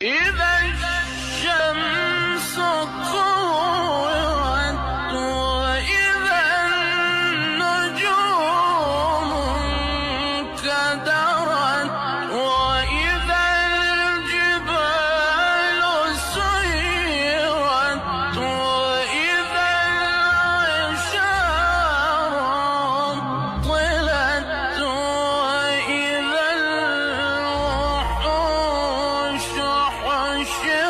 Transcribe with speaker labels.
Speaker 1: إذا الشمس كورت وإذا النجوم انكدرت وإذا الجبال سيرت وإذا العشار عطلت وإذا الوحوش حشرت